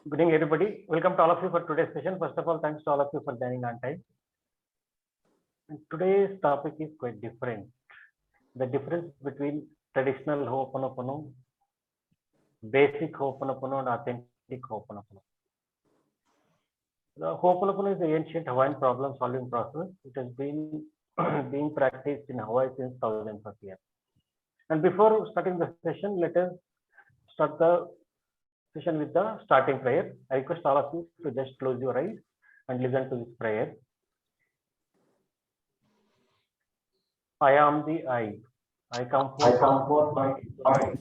Good evening, everybody. Welcome to all of you for today's session. First of all, thanks to all of you for joining on time. And today's topic is quite different. The difference between traditional Hooponopono, basic Hooponopono, and authentic Hooponopono. The Hooponopono is an ancient Hawaiian problem-solving process. It has been being practiced in Hawaii since thousands of years. And before starting the session, let us start the session with the starting prayer. I request all of you to just close your eyes and listen to this prayer. I am the I. I come forth my life.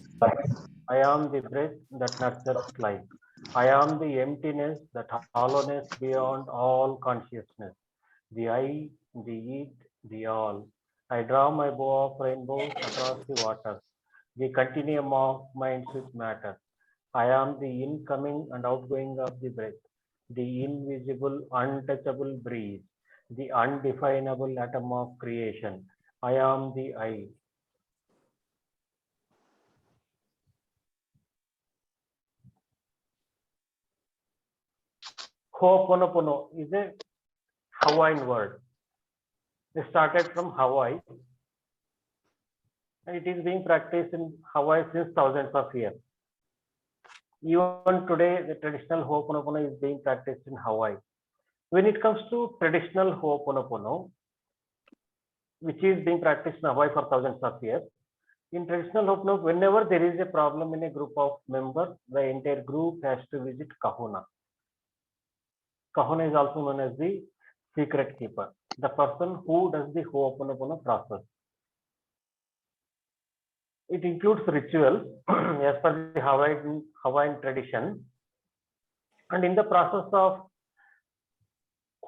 I am the breath that nurtures life. I am the emptiness, that hollowness beyond all consciousness. The I, the it, the all. I draw my bow of rainbows across the waters. The continuum of minds with matter. I am the incoming and outgoing of the breath, the invisible, untouchable breeze, the undefinable atom of creation. I am the I. Ho'oponopono is a Hawaiian word. It started from Hawaii and it is being practiced in Hawaii since thousands of years. Even today, the traditional Ho'oponopono is being practiced in Hawaii. When it comes to traditional Ho'oponopono, which is being practiced in Hawaii for thousands of years, in traditional Ho'oponopono, whenever there is a problem in a group of members, the entire group has to visit Kahuna. Kahuna is also known as the secret keeper, the person who does the Ho'oponopono process. It includes rituals as per the Hawaiian tradition. And in the process of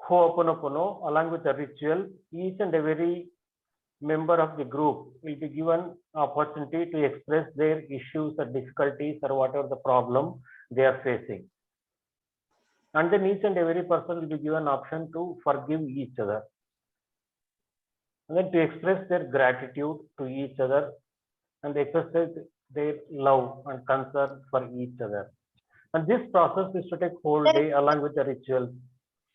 Ho'oponopono, along with the ritual, each and every member of the group will be given opportunity to express their issues or difficulties or whatever the problem they are facing. And then each and every person will be given option to forgive each other. And then to express their gratitude to each other and express their love and concern for each other. And this process is to take whole day along with the rituals.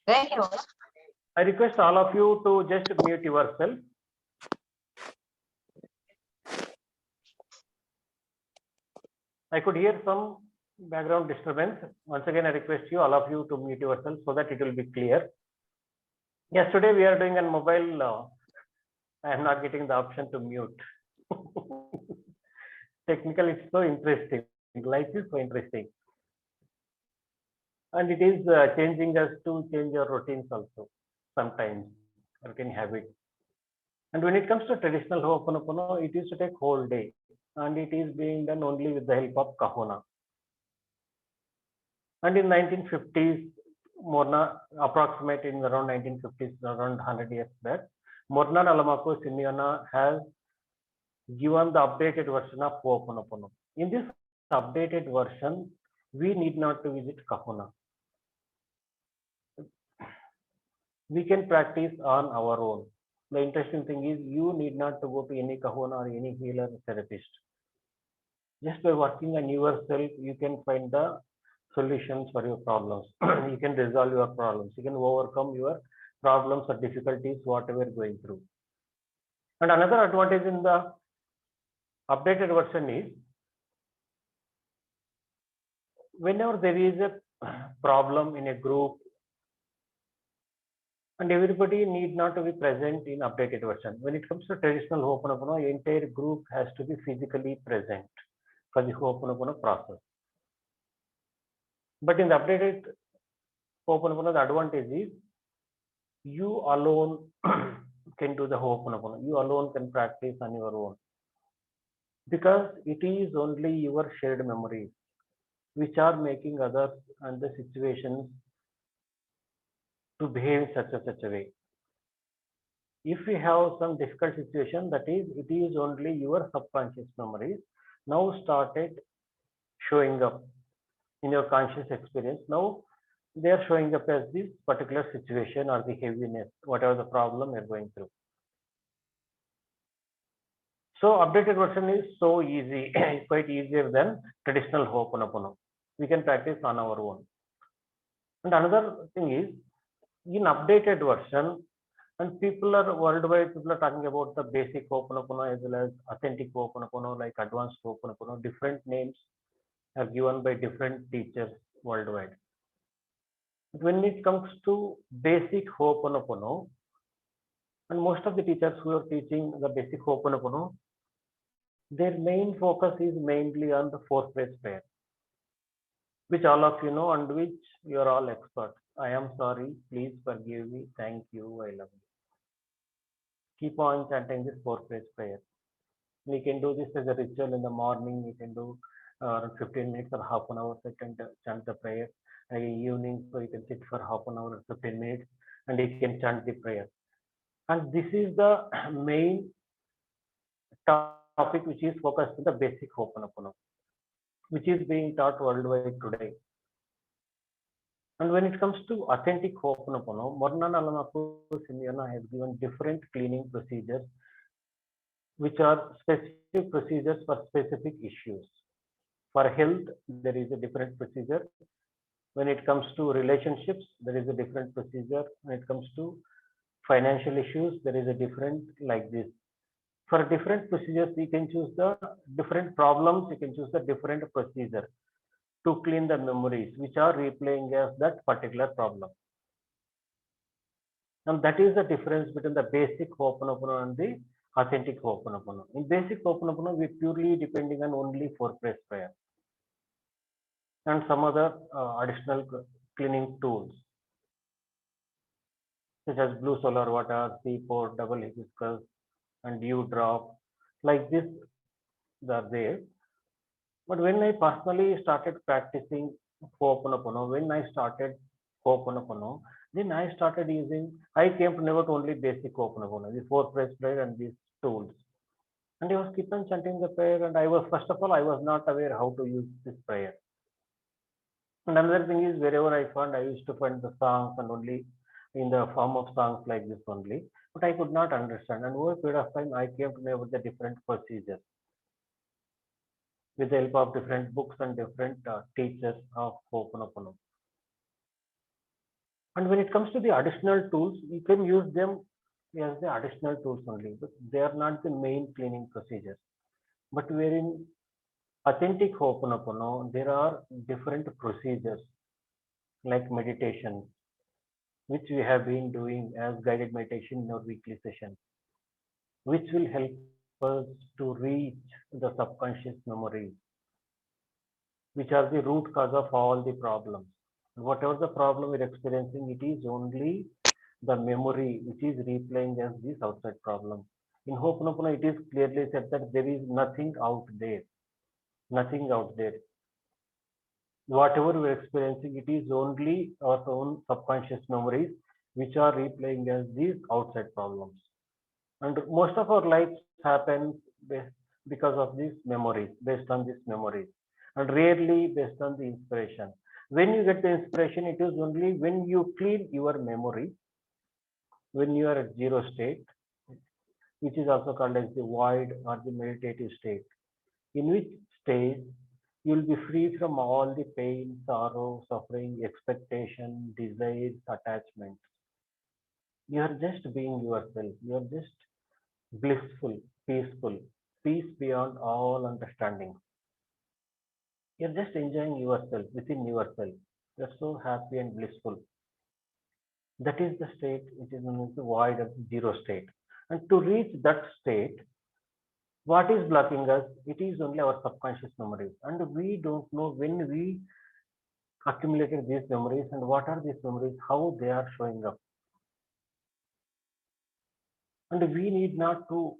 I request all of you to just mute yourself. I could hear some background disturbance. Once again, I request you, all of you, to mute yourself so that it will be clear. Yesterday, we are doing on mobile. I am not getting the option to mute. Technically, it's so interesting. Life is so interesting. And it is changing us to change your routines also, sometimes, routine habit. And when it comes to traditional Ho'oponopono, it is to take whole day. And it is being done only with the help of Kahuna. And in 1950s, Morna, approximately in around 1950s, around 100 years back, Morna Alamako Simeona has given the updated version of Ho'oponopono. In this updated version, we need not to visit Kahuna. We can practice on our own. The interesting thing is you need not to go to any Kahuna or any healer therapist. Just by working on yourself, you can find the solutions for your problems. You can resolve your problems. You can overcome your problems or difficulties, whatever you're going through. And another advantage in the updated version is whenever there is a problem in a group, and everybody need not to be present in updated version. When it comes to traditional Ho'oponopono, the entire group has to be physically present for the Ho'oponopono process. But in the updated Ho'oponopono, the advantage is you alone can do the Ho'oponopono. You alone can practice on your own. Because it is only your shared memories which are making others and the situations to behave in such a way. If we have some difficult situation, that is, it is only your subconscious memories now started showing up in your conscious experience. Now they are showing up as this particular situation or the heaviness, whatever the problem you're going through. So updated version is so easy, quite easier than traditional Ho'oponopono. We can practice on our own. And another thing is, in updated version, and people are worldwide, people are talking about the basic Ho'oponopono as well as authentic Ho'oponopono, like advanced Ho'oponopono. Different names are given by different teachers worldwide. But when it comes to basic Ho'oponopono, and most of the teachers who are teaching the basic Ho'oponopono, their main focus is mainly on the four phrase prayer, which all of you know and which you are all experts. I am sorry, please forgive me, thank you, I love you. Keep on chanting this four phrase prayer. We can do this as a ritual in the morning. We can do around 15 minutes or half an hour. So you can chant the prayer. And in evening, so you can sit for half an hour or 15 minutes, and you can chant the prayer. And this is the main topic which is focused on the basic Ho'oponopono, which is being taught worldwide today. And when it comes to authentic Ho'oponopono, Mornanalamapu Simiana has given different cleaning procedures, which are specific procedures for specific issues. For health, there is a different procedure. When it comes to relationships, there is a different procedure. When it comes to financial issues, there is a different like this. For different procedures, you can choose the different problems, you can choose the different procedure to clean the memories which are replaying as that particular problem. And that is the difference between the basic Ho'oponopono and the authentic Ho'oponopono. In basic Ho'oponopono, we purely depending on only four phrase prayer and some other additional cleaning tools such as blue solar water, sea port, double hibiscus, and dew drop. Like this, they are there. But when I personally started practicing Ho'oponopono, when I started Ho'oponopono, then I started using, I came to never only basic Ho'oponopono, the four phrase prayer and these tools. And I was keep on chanting the prayer, and I was, first of all, I was not aware how to use this prayer. And another thing is, wherever I found, I used to find the songs and only in the form of songs like this only. But I could not understand. And over a period of time, I came to know about the different procedures with the help of different books and different teachers of Ho'oponopono. And when it comes to the additional tools, you can use them as the additional tools only, but they are not the main cleaning procedures. But wherein authentic Ho'oponopono, there are different procedures like meditation, which we have been doing as guided meditation in our weekly session, which will help us to reach the subconscious memories, which are the root cause of all the problems. Whatever the problem we're experiencing, it is only the memory which is replaying as this outside problem. In Ho'oponopono, it is clearly said that there is nothing out there, nothing out there. Whatever we're experiencing, it is only our own subconscious memories which are replaying as these outside problems. And most of our lives happens because of these memories, based on these memories, and rarely based on the inspiration. When you get the inspiration, it is only when you clean your memory, when you are at zero state, which is also called as the void or the meditative state, in which state you will be free from all the pain, sorrow, suffering, expectation, desires, attachments. You are just being yourself. You are just blissful, peaceful, peace beyond all understanding. You're just enjoying yourself within yourself. You're so happy and blissful. That is the state which is known as the void of zero state. And to reach that state, what is blocking us? It is only our subconscious memories. And we don't know when we accumulated these memories and what are these memories, how they are showing up. And we need not to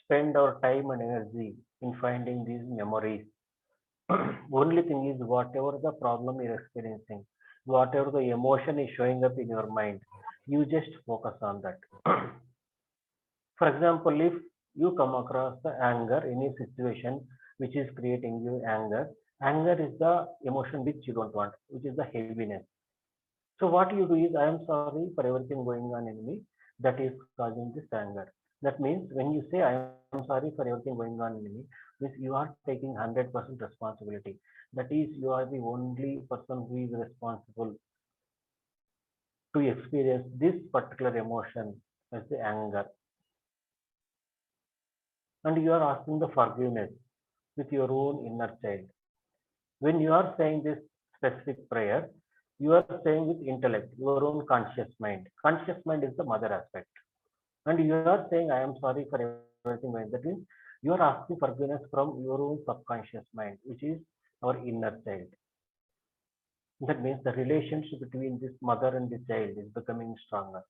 spend our time and energy in finding these memories. Only thing is, whatever the problem you're experiencing, whatever the emotion is showing up in your mind, you just focus on that. For example, if you come across the anger, any situation which is creating you anger, anger is the emotion which you don't want, which is the heaviness. So what you do is, I am sorry for everything going on in me that is causing this anger. That means when you say I am sorry for everything going on in me, means you are taking 100% responsibility. That is, you are the only person who is responsible to experience this particular emotion as the anger. And you are asking the forgiveness with your own inner child. When you are saying this specific prayer, you are saying with intellect, your own conscious mind. Conscious mind is the mother aspect. And you are saying, I am sorry for everything. That means you are asking forgiveness from your own subconscious mind, which is our inner child. That means the relationship between this mother and the child is becoming stronger.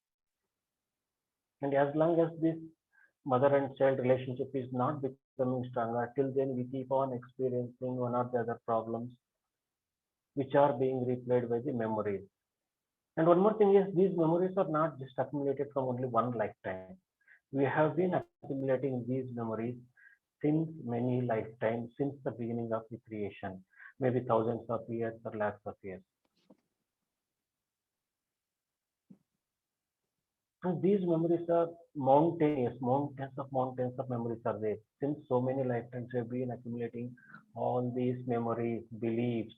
And as long as this mother and child relationship is not becoming stronger, till then we keep on experiencing one or the other problems which are being replayed by the memories. And one more thing is these memories are not just accumulated from only one lifetime. We have been accumulating these memories since many lifetimes, since the beginning of the creation, maybe thousands of years or lakhs of years. And these memories are mountainous, mountains of memories are there. Since so many lifetimes we have been accumulating all these memories, beliefs,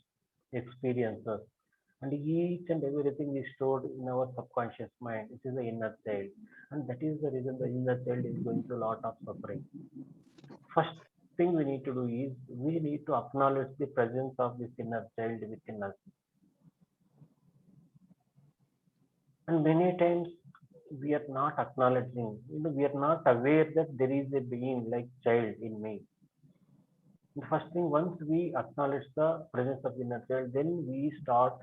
experiences, and each and everything is stored in our subconscious mind, which is the inner child. And that is the reason the inner child is going through a lot of suffering. First thing we need to do is we need to acknowledge the presence of this inner child within us. And many times we are not acknowledging, we are not aware that there is a being like child in me. The first thing, once we acknowledge the presence of inner child, then we start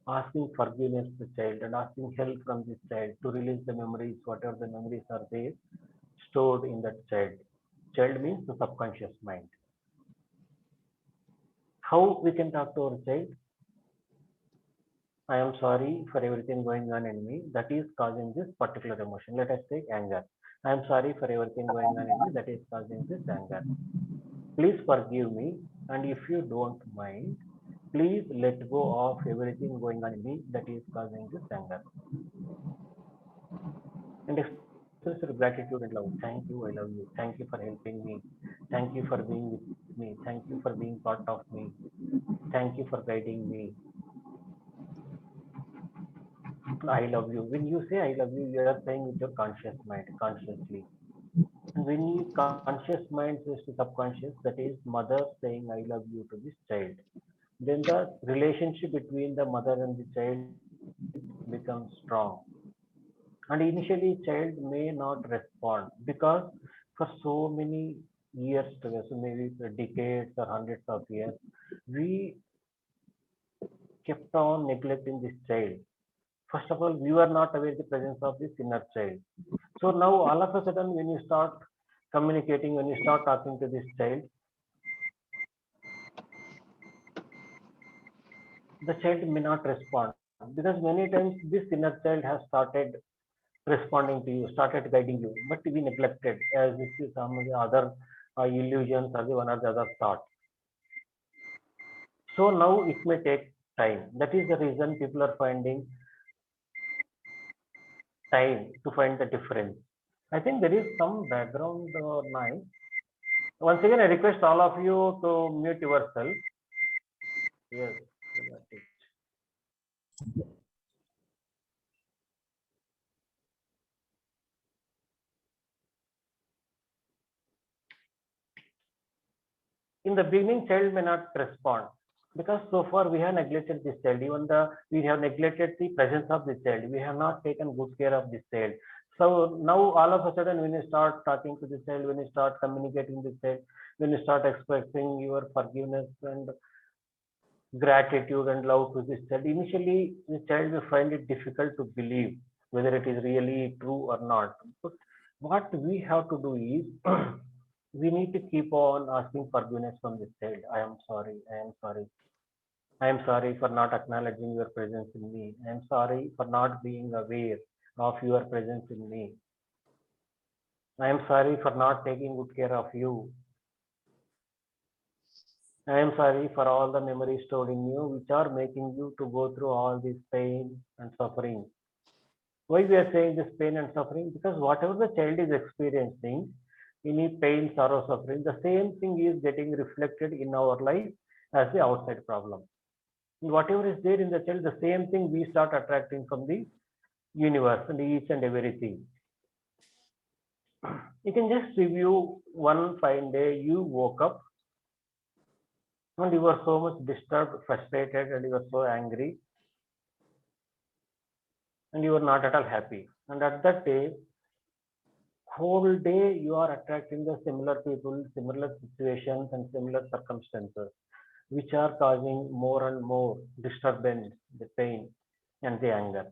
asking forgiveness to the child and asking help from this child to release the memories, whatever the memories are there stored in that child. Child means the subconscious mind. How we can talk to our child? I am sorry for everything going on in me that is causing this particular emotion. Let us take anger. I am sorry for everything going on in me that is causing this anger. Please forgive me, and if you don't mind, please let go of everything going on in me that is causing this anger. And express your gratitude and love. Thank you, I love you. Thank you for helping me. Thank you for being with me. Thank you for being part of me. Thank you for guiding me. I love you. When you say I love you, you are saying with your conscious mind, consciously. And when you conscious mind says to subconscious, that is mother saying I love you to this child. Then the relationship between the mother and the child becomes strong. And initially, child may not respond because for so many years together, so maybe for decades or hundreds of years, we kept on neglecting this child. First of all, we were not aware the presence of this inner child. So now all of a sudden, when you start communicating, when you start talking to this child, the child may not respond because many times this inner child has started responding to you, started guiding you, but we neglected as if some other illusions or the one or the other thought. So now it may take time. That is the reason people are finding time to find the difference. I think there is some background noise. Once again, I request all of you to mute yourself. Yes, you got it. In the beginning, child may not respond because so far we have neglected this child. Even we have neglected the presence of this child. We have not taken good care of this child. So now all of a sudden, when you start talking to the child, when you start communicating with the child, when you start expressing your forgiveness and gratitude and love to this child, initially the child will find it difficult to believe whether it is really true or not. But what we have to do is we need to keep on asking forgiveness from this child. I am sorry. I am sorry. I am sorry for not acknowledging your presence in me. I am sorry for not being aware of your presence in me. I am sorry for not taking good care of you. I am sorry for all the memories stored in you, which are making you to go through all this pain and suffering. Why we are saying this pain and suffering? Because whatever the child is experiencing, any pain, sorrow, suffering, the same thing is getting reflected in our life, as the outside problem. Whatever is there in the child, the same thing we start attracting from the universe and each and everything. You can just review one fine day you woke up and you were so much disturbed, frustrated, and you were so angry, and you were not at all happy. And at that day, whole day you are attracting the similar people, similar situations, and similar circumstances, which are causing more and more disturbance, the pain, and the anger.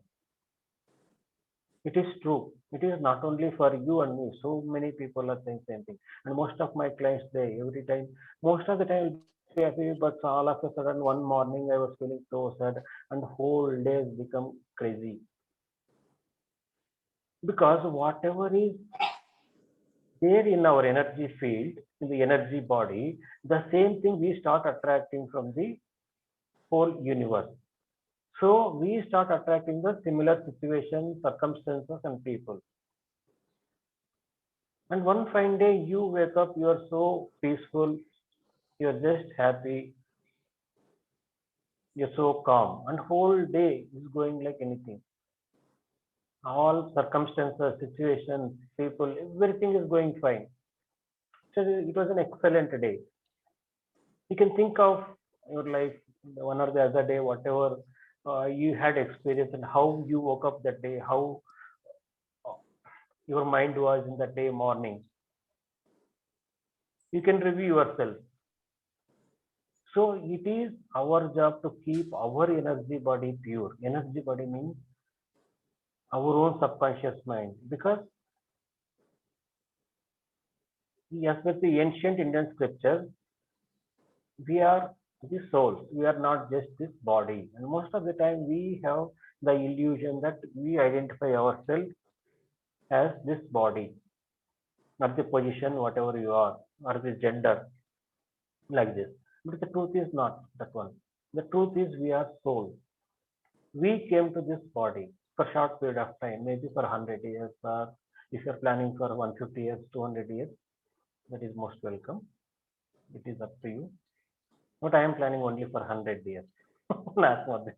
It is true. It is not only for you and me. So many people are saying same thing. And most of my clients, they every time, most of the time will be happy, but all of a sudden one morning I was feeling so sad, and the whole day has become crazy. Because whatever is there in our energy field, in the energy body, the same thing we start attracting from the whole universe. So we start attracting the similar situations, circumstances, and people. And one fine day you wake up, you are so peaceful, you're just happy, you're so calm, and whole day is going like anything. All circumstances, situations, people, everything is going fine. So it was an excellent day. You can think of your life one or the other day, whatever you had experience and how you woke up that day, how uh, your mind was in that day morning. You can review yourself. So it is our job to keep our energy body pure. Energy body means our own subconscious mind. Because as with the ancient Indian scriptures, we are the souls. We are not just this body. And most of the time we have the illusion that we identify ourselves as this body, not the position, whatever you are, or the gender, like this. But the truth is not that one. The truth is we are soul. We came to this body for a short period of time, maybe for 100 years, or if you're planning for 150 years, 200 years, that is most welcome. It is up to you. But I am planning only for 100 years, not more than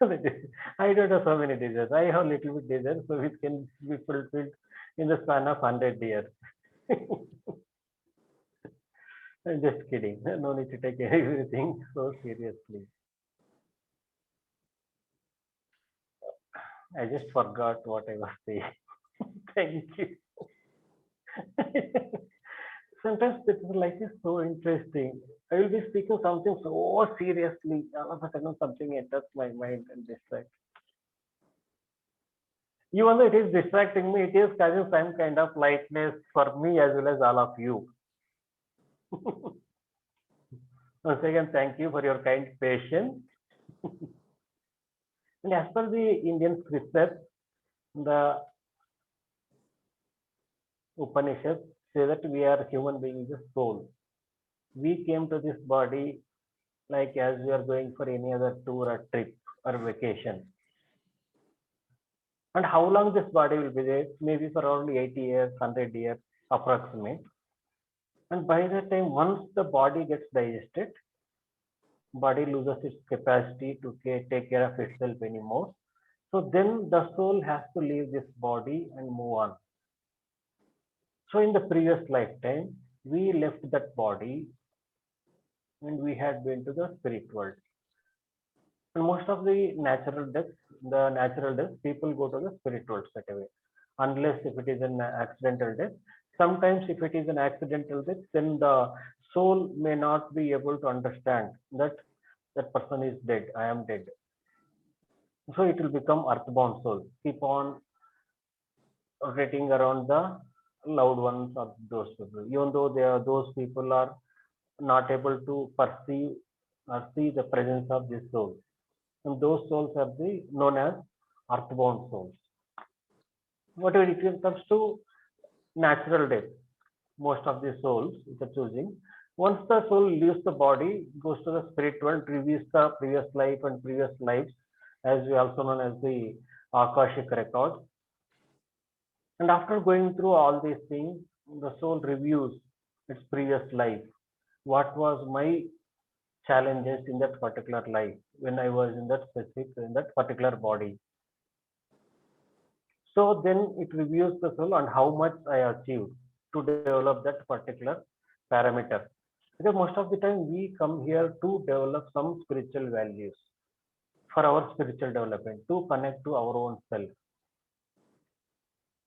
that. I don't have so many desires. I have little bit desires, so it can be fulfilled in the span of 100 years. I'm just kidding. No need to take everything so seriously. I just forgot what I was saying. Thank you. Sometimes this life is so interesting. I will be speaking something so seriously. All of a sudden, something enters my mind and distracts. Even though it is distracting me, it is causing some kind of lightness for me as well as all of you. Once again, thank you for your kind patience. And as per the Indian scriptures, the Upanishads say that we are human beings, a soul. We came to this body like as we are going for any other tour or trip or vacation. And how long this body will be there? Maybe for only 80 years, 100 years, approximate. And by the time, once the body gets digested, body loses its capacity to take care of itself anymore. So then the soul has to leave this body and move on. So in the previous lifetime, we left that body and we had been to the spirit world. And most of the natural deaths, people go to the spirit world straight away. Unless if it is an accidental death. Sometimes if it is an accidental death, then the soul may not be able to understand that that person is dead, I am dead. So it will become earthbound soul, keep on rotating around the loved ones of those people, even though those people are not able to perceive or see the presence of this soul. And those souls are known as earthbound souls. Whatever it comes to natural death, most of the souls which are choosing, once the soul leaves the body, goes to the spirit world, reviews the previous life and previous lives, as we also known as the Akashic records. And after going through all these things, the soul reviews its previous life. What was my challenges in that particular life when I was in that particular body. So then it reviews the soul and how much I achieved to develop that particular parameter. Because most of the time we come here to develop some spiritual values for our spiritual development, to connect to our own self,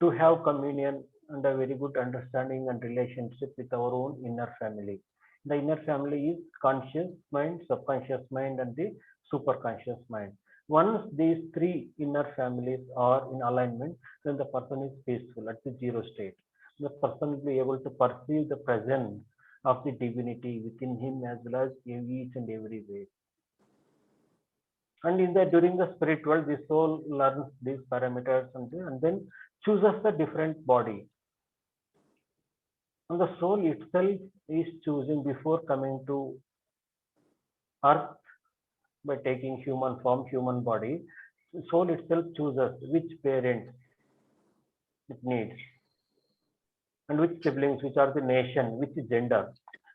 to have communion and a very good understanding and relationship with our own inner family. The inner family is conscious mind, subconscious mind, and the superconscious mind. Once these three inner families are in alignment, then the person is peaceful at the zero state. The person will be able to perceive the presence of the divinity within him as well as in each and every way. And in the during the spirit world, the soul learns these parameters and then chooses the different body. And the soul itself is choosing before coming to earth by taking human form, human body. The soul itself chooses which parent it needs and which siblings, which are the nation, which gender.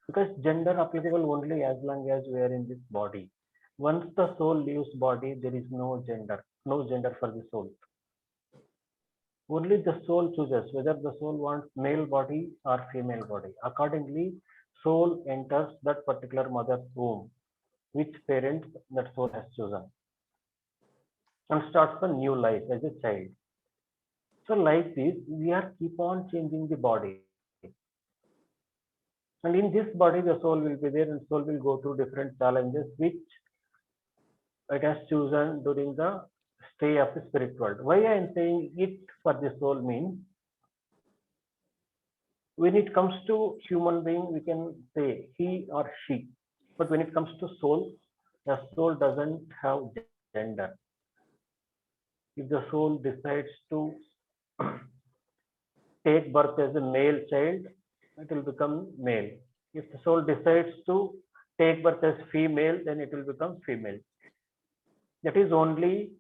Because gender applicable only as long as we are in this body. Once the soul leaves body, there is no gender for the soul. Only the soul chooses whether the soul wants male body or female body. Accordingly, soul enters that particular mother's womb, which parents that soul has chosen, and starts a new life as a child. So, like this, we are keep on changing the body. And in this body, the soul will be there, and soul will go through different challenges which it has chosen during the stay of the spirit world. Why I am saying it for the soul means when it comes to human being, we can say he or she. But when it comes to soul, the soul doesn't have gender. If the soul decides to take birth as a male child, it will become male. If the soul decides to take birth as female, then it will become female. That is only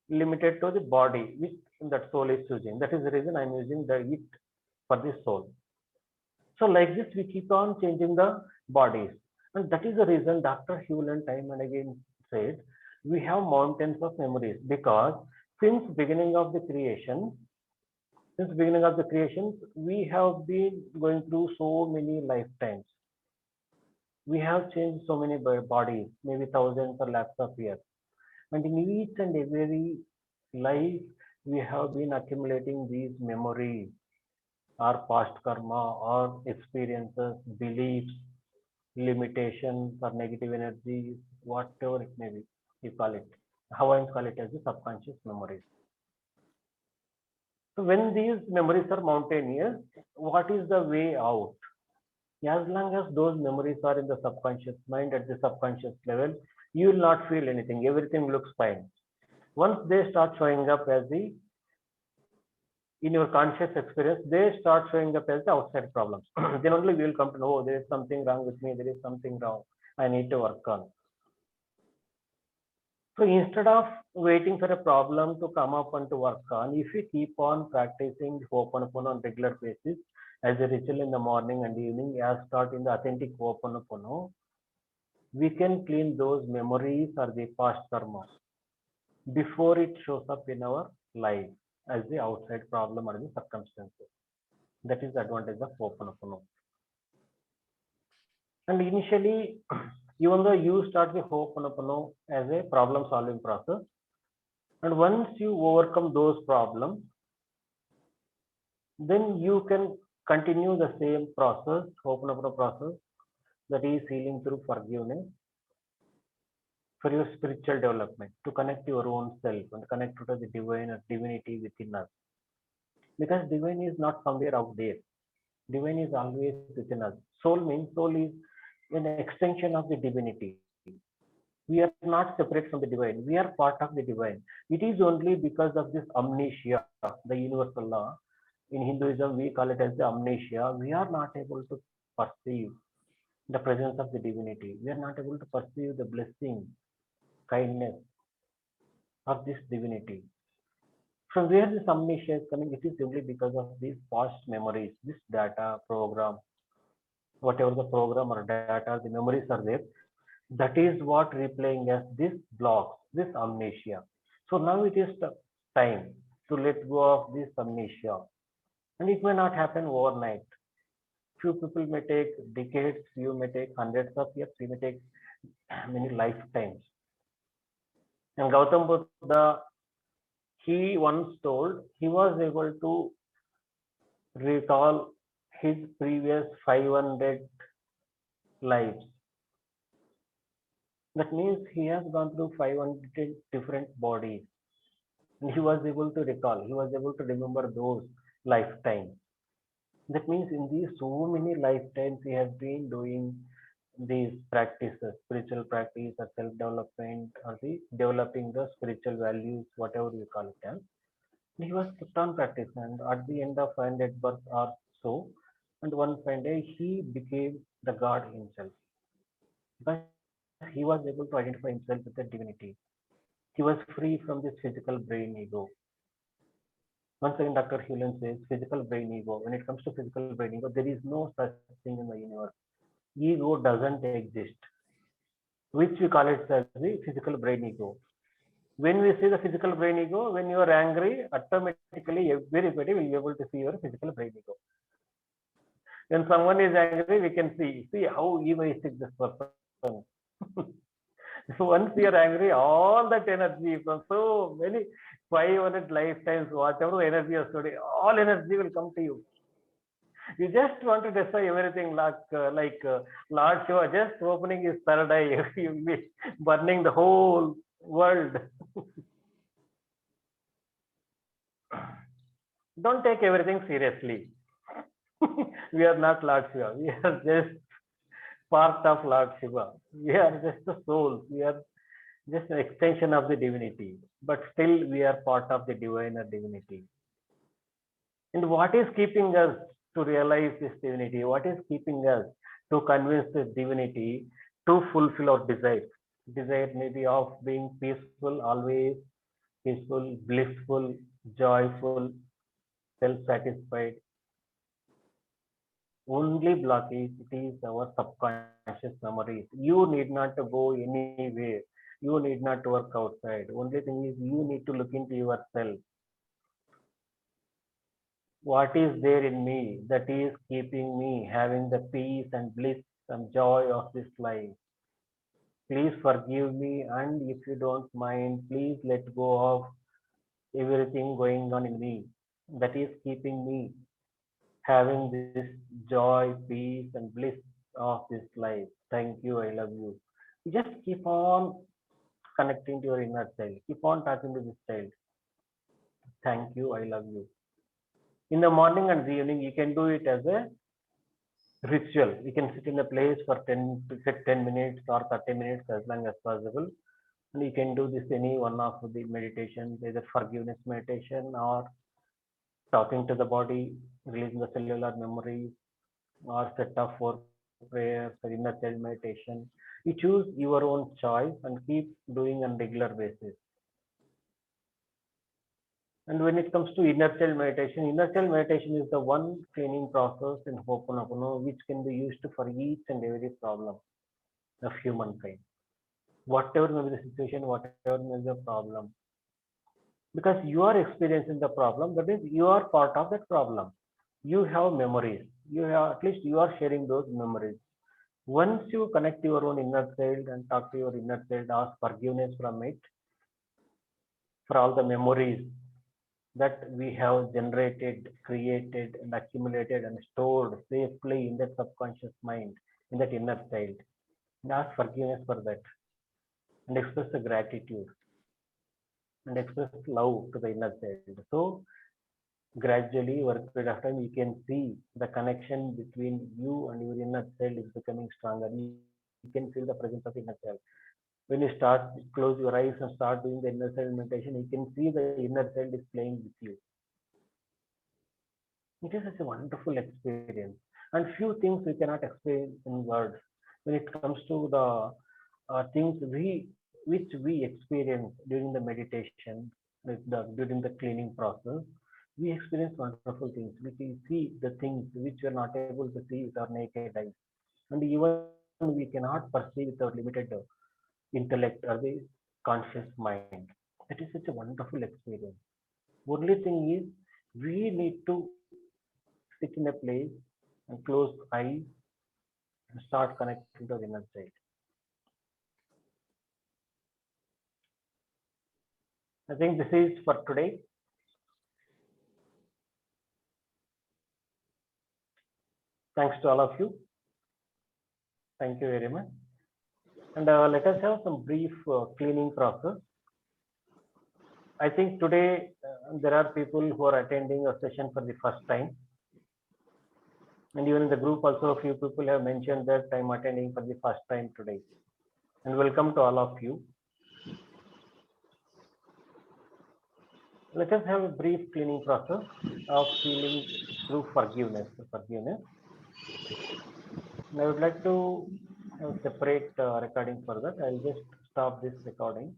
limited to the body which that soul is choosing. That is the reason I am using the it for the soul. So like this, we keep on changing the bodies. And that is the reason Dr. Hewlett time and again said, we have mountains of memories because since beginning of the creation, we have been going through so many lifetimes. We have changed so many bodies, maybe thousands or lakhs of years. And in each and every life, we have been accumulating these memories, our past karma, our experiences, beliefs, limitations, or negative energies, whatever it may be, you call it. Hawaiians call it as the subconscious memories. So when these memories are mountainous, what is the way out? As long as those memories are in the subconscious mind at the subconscious level, you will not feel anything. Everything looks fine. Once they start showing up as the in your conscious experience, they start showing up as the outside problems. Then only we will come to know, oh, there is something wrong with me, there is something wrong. I need to work on. So instead of waiting for a problem to come up and to work on, if we keep on practicing Hooponopono on regular basis as a ritual in the morning and evening, as taught in the authentic Hooponopono, we can clean those memories or the past karma before it shows up in our life as the outside problem or the circumstances. That is the advantage of Hooponopono. And initially, even though you start the Hooponopono as a problem solving process, and once you overcome those problems, then you can continue the same process, Hooponopono process, that is healing through forgiveness for your spiritual development, to connect your own self and connect to the divine or divinity within us. Because divine is not somewhere out there. Divine is always within us. Soul is an extension of the divinity. We are not separate from the divine. We are part of the divine. It is only because of this amnesia, the universal law. In Hinduism, we call it as the amnesia. We are not able to perceive the presence of the divinity. We are not able to perceive the blessing, kindness of this divinity. From where this amnesia is coming, it is simply because of these past memories, this data, program, whatever the program or data, the memories are there. That is what replaying as this blocks, this amnesia. So now it is time to let go of this amnesia. And it may not happen overnight. Few people may take decades, few may take hundreds of years, few may take many lifetimes. And Gautam Buddha, he once told he was able to recall his previous 500 lives. That means he has gone through 500 different bodies. And he was able to recall, he was able to remember those lifetimes. That means in these so many lifetimes he has been doing these practices, spiritual practice or self-development or the developing the spiritual values, whatever you call it as. He was kept on practicing and at the end of 500 births or so, and one fine day he became the God himself because he was able to identify himself with the divinity. He was free from this physical brain ego. Once again, Dr. Hewlin says physical brain ego. When it comes to physical brain ego, there is no such thing in the universe. Ego doesn't exist, which we call it as the physical brain ego. When we see the physical brain ego, when you are angry, automatically everybody will be able to see your physical brain ego. When someone is angry, we can see how egoistic this person. Once you are angry, all that energy from so many 500 lifetimes, whatever energy you're studying, all energy will come to you. You just want to destroy everything like Lord Shiva just opening his third eye, he will be burning the whole world. Don't take everything seriously. We are not Lord Shiva. We are just part of Lord Shiva. We are just the souls. We are just an extension of the divinity. But still, we are part of the divine or divinity. And what is keeping us to realize this divinity? What is keeping us to convince this divinity to fulfill our desire? Desire maybe of being peaceful, always peaceful, blissful, joyful, self satisfied. Only blockage it is our subconscious memories. You need not to go anywhere. You need not to work outside. Only thing is you need to look into yourself. What is there in me that is keeping me having the peace and bliss and joy of this life? Please forgive me, and if you don't mind, please let go of everything going on in me that is keeping me having this joy, peace, and bliss of this life. Thank you, I love you. You just keep on connecting to your inner child. Keep on talking to this child. Thank you, I love you. In the morning and the evening, you can do it as a ritual. You can sit in a place for 10 minutes or 30 minutes as long as possible. And you can do this any one of the meditations, either forgiveness meditation or talking to the body, releasing the cellular memories, or set of four prayers or inner child meditation. You choose your own choice and keep doing on regular basis. And when it comes to inner child meditation is the one cleaning process in Hoponopono which can be used for each and every problem of humankind. Whatever may be the situation, whatever may be the problem. Because you are experiencing the problem, that means you are part of that problem. You have memories. You have at least you are sharing those memories. Once you connect your own inner child and talk to your inner child, ask forgiveness from it for all the memories that we have generated, created, and accumulated and stored safely in that subconscious mind, in that inner child. And ask forgiveness for that and express the gratitude and express love to the inner child. So, gradually, over a period of time, you can see the connection between you and your inner child is becoming stronger. You can feel the presence of inner child. When you start close your eyes and start doing the inner child meditation, you can see the inner child is playing with you. It is such a wonderful experience, and few things we cannot explain in words. When it comes to the things which we experience during the meditation, during the cleaning process, we experience wonderful things. We can see the things which we are not able to see with our naked eyes, and even we cannot perceive with our limited intellect or the conscious mind. That is such a wonderful experience. Only thing is, we need to sit in a place and close eyes and start connecting to the inner side. I think this is for today. Thanks to all of you. Thank you very much. And let us have some brief cleaning process. I think today there are people who are attending a session for the first time. And even in the group also a few people have mentioned that I'm attending for the first time today. And welcome to all of you. Let us have a brief cleaning process of healing through forgiveness. And I would like to have separate recording for that. I'll just stop this recording.